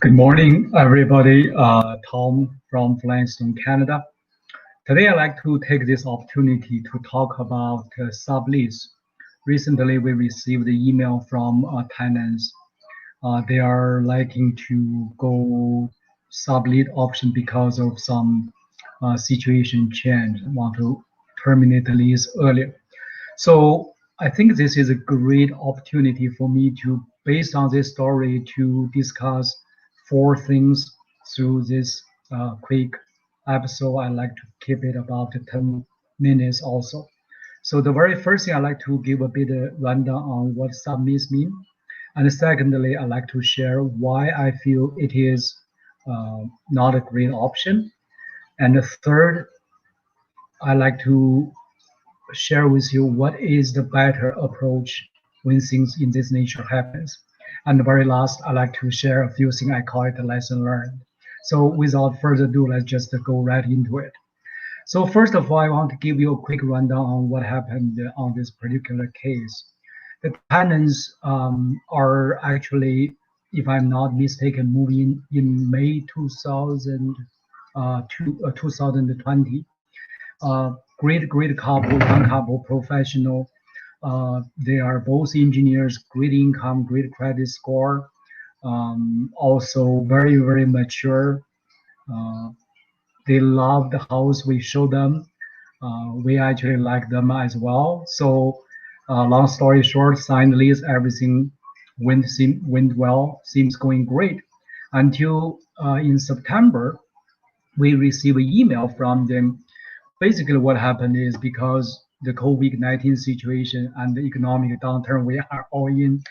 Good morning, everybody. Tom from Flintstone, Canada. Today, I'd like to take this opportunity to talk about sublease. Recently, we received the email from tenants. They are liking to go sublet option because of some situation change, want to terminate the lease earlier. So I think this is a great opportunity for me to, based on this story, to discuss 4 things through this quick episode. I like to keep it about 10 minutes also. So the very first thing, I like to give a bit of rundown on what sublease mean. And secondly, I like to share why I feel it is not a great option. And the third, I like to share with you what is the better approach when things in this nature happens. And the very last, I like to share a few things I call it a lesson learned. So without further ado, let's just go right into it. So first of all, I want to give you a quick rundown on what happened on this particular case. The tenants are actually, if I'm not mistaken, moving in May 2020. Great couple, young couple, professional. They are both engineers, great income, great credit score, also very mature. They love the house we show them. We actually like them as well. So long story short, signed lease, everything went well, seems going great. Until in September, we received an email from them. Basically what happened is because the COVID-19 situation and the economic downturn we are all in,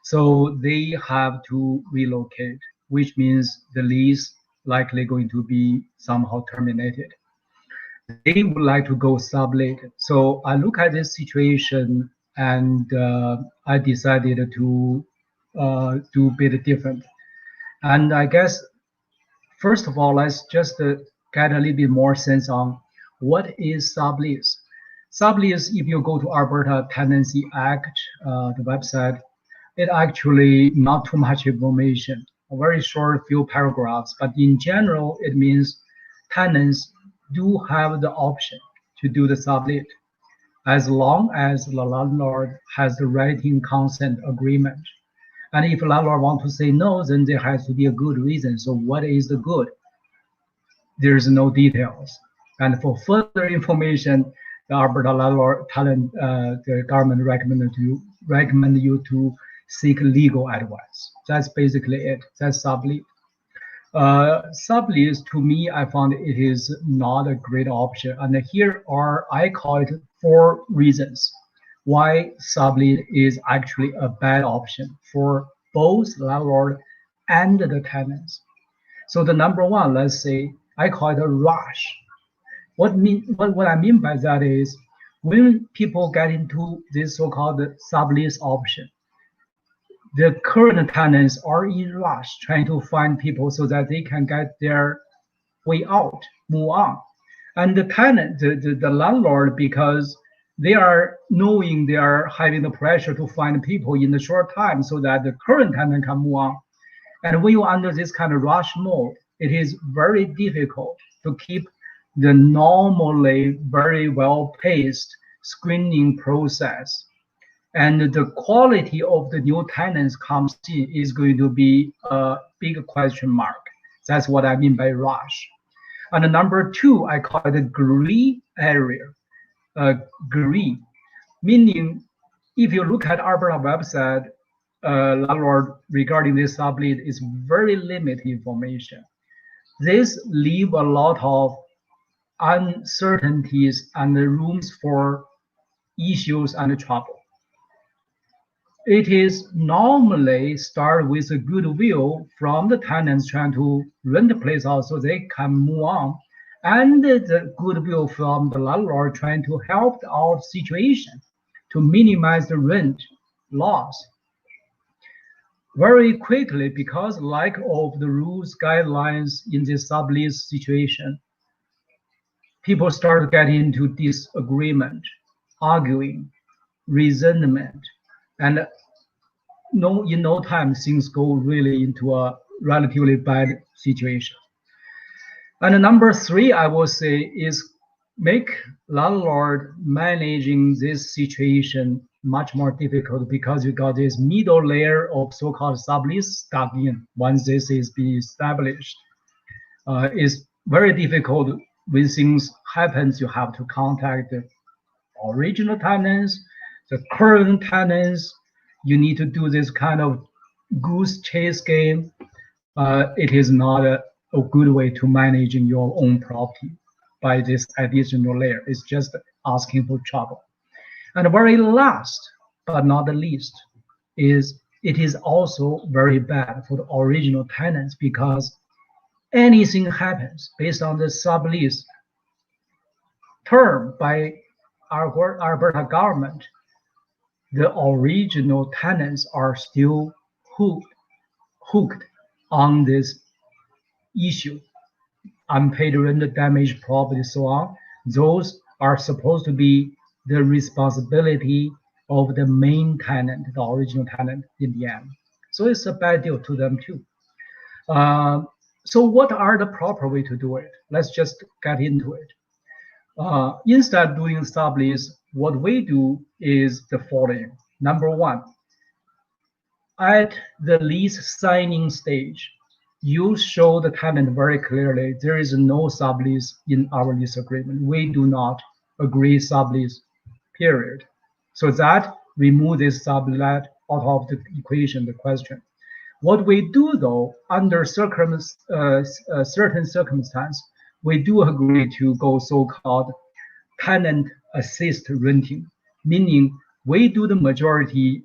so they have to relocate, which means the lease likely going to be somehow terminated. They would like to go sublet. So I look at this situation and I decided to do a bit different. And I guess, first of all, let's just get a little bit more sense on what is sublease. Sublease, if you go to Alberta Tenancy Act, the website, it actually not too much information, a very short few paragraphs, but in general, it means tenants do have the option to do the sublet as long as the landlord has the writing consent agreement. And if landlord want to say no, then there has to be a good reason. So what is the good? There's no details. And for further information, the Alberta landlord tenant, the government recommend you to seek legal advice. That's basically it. That's sublet. Sublease, to me, I found it is not a great option. And here are, I call it 4 reasons why sublet is actually a bad option for both landlord and the tenants. So the number 1, let's say, I call it a rush. What I mean by that is when people get into this so-called sublease option, the current tenants are in rush trying to find people so that they can get their way out, move on. And the tenant, the landlord, because they are knowing they are having the pressure to find people in the short time so that the current tenant can move on. And when you're under this kind of rush mode, it is very difficult to keep the normally very well-paced screening process. And the quality of the new tenants comes in is going to be a big question mark. That's what I mean by rush. And number 2, I call it a gray area. Gray, meaning if you look at Alberta website, landlord regarding this sublet is very limited information. This leave a lot of uncertainties and rooms for issues and trouble. It is normally start with a goodwill from the tenants trying to rent the place out so they can move on, and the goodwill from the landlord trying to help our situation to minimize the rent loss. Very quickly, because lack of the rules guidelines in this sublease situation, people start getting into disagreement, arguing, resentment, And in no time, things go really into a relatively bad situation. And number three, I will say, is make landlord managing this situation much more difficult because you got this middle layer of so-called sublease stuck in. Once this is be established, it's very difficult when things happens. You have to contact the original tenants, the current tenants. You need to do this kind of goose chase game. It is not a good way to managing your own property by this additional layer. It's just asking for trouble. And the very last, but not the least, is it is also very bad for the original tenants because anything happens based on the sublease term by our Alberta government, the original tenants are still hooked on this issue. Unpaid rent, damaged property, so on. Those are supposed to be the responsibility of the main tenant, the original tenant in the end. So it's a bad deal to them too. So what are the proper way to do it? Let's just get into it. Instead of doing sublease, what we do is the following. Number one, at the lease signing stage, you show the tenant very clearly there is no sublease in our lease agreement. We do not agree sublease, period. So that remove this sublet out of the equation, the question. What we do though, under certain circumstance, we do agree to go so-called tenant assist renting, meaning we do the majority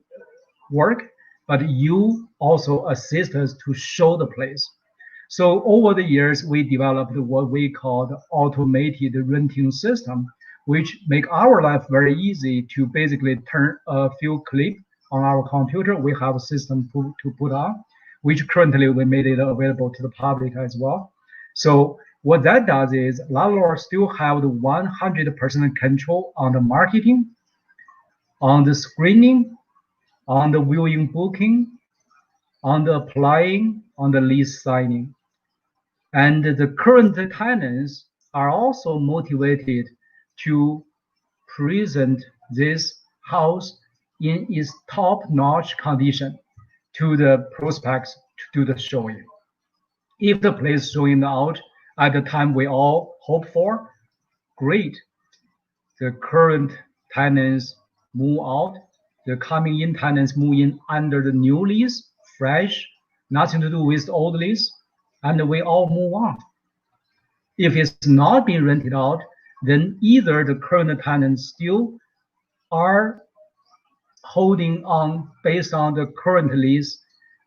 work, but you also assist us to show the place. So over the years, we developed what we call the automated renting system, which make our life very easy to basically turn a few clicks on our computer. We have a system to put on, which currently we made it available to the public as well. So what that does is landlords still have the 100% control on the marketing, on the screening, on the viewing booking, on the applying, on the lease signing. And the current tenants are also motivated to present this house in its top-notch condition to the prospects to do the showing. If the place showing out at the time we all hope for, great. The current tenants move out, the coming in tenants move in under the new lease, fresh, nothing to do with the old lease, and we all move on. If it's not being rented out, then either the current tenants still are holding on based on the current lease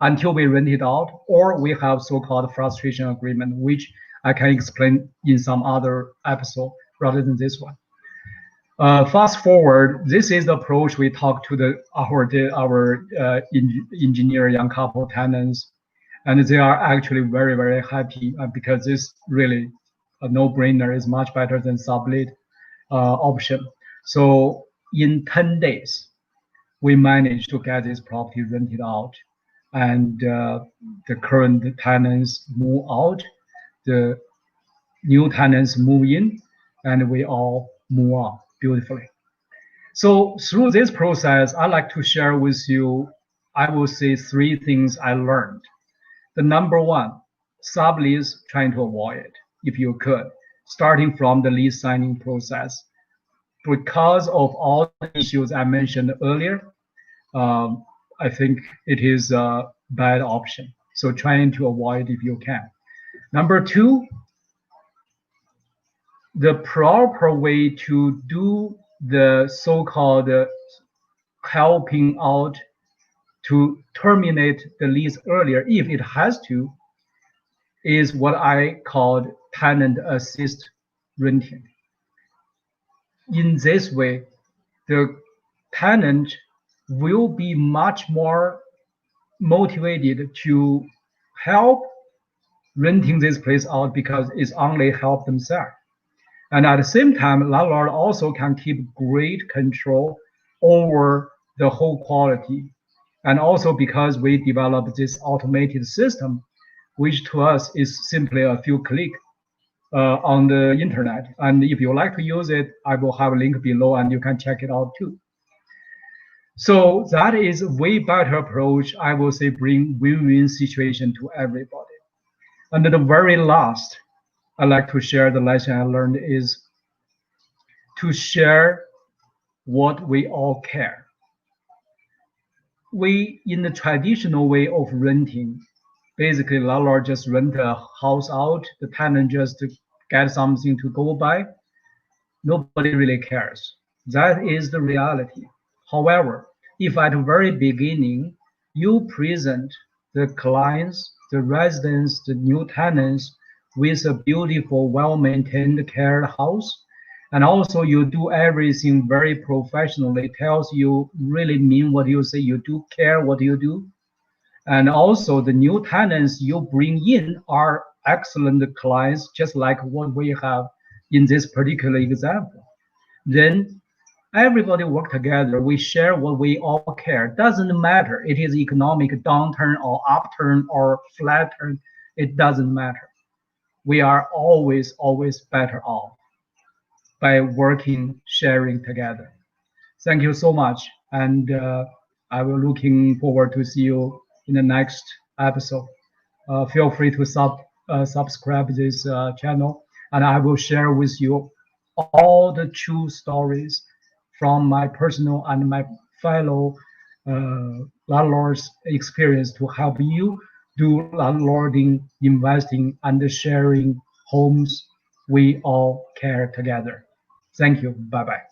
until we rent it out, or we have so-called frustration agreement, which I can explain in some other episode rather than this one. Fast forward, this is the approach we talked to our engineer, young couple tenants, and they are actually very, very happy because this really a no-brainer is much better than sublet option. So in 10 days, we managed to get this property rented out, and the current tenants move out, the new tenants move in, and we all move on beautifully. So through this process, I like to share with you, I will say 3 things I learned. The number one, sublease, trying to avoid it if you could, starting from the lease signing process. Because of all the issues I mentioned earlier, I think it is a bad option. So trying to avoid if you can. Number two, the proper way to do the so-called helping out to terminate the lease earlier, if it has to, is what I called tenant assist renting. In this way, the tenant will be much more motivated to help renting this place out because it's only help themselves. And at the same time, landlord also can keep great control over the whole quality. And also because we developed this automated system, which to us is simply a few clicks on the internet. And if you like to use it, I will have a link below and you can check it out too. So that is a way better approach. I will say bring win-win situation to everybody. And the very last, I like to share the lesson I learned is to share what we all care. We, in the traditional way of renting, basically landlord just rent a house out, the tenant just get something to go by. Nobody really cares. That is the reality. However, if at the very beginning you present the clients, the residents, the new tenants with a beautiful, well-maintained, cared house, and also you do everything very professionally, tells you really mean what you say, you do care what you do, and also the new tenants you bring in are excellent clients, just like what we have in this particular example. Then everybody work together. We share what we all care. Doesn't matter. It is economic downturn or upturn or flat turn. It doesn't matter. We are always, always better off by working, sharing together. Thank you so much. And I will looking forward to see you in the next episode. Feel free to subscribe this channel, and I will share with you all the true stories from my personal and my fellow landlords experience to help you do landlording, investing, and sharing homes we all care together. Thank you. Bye bye.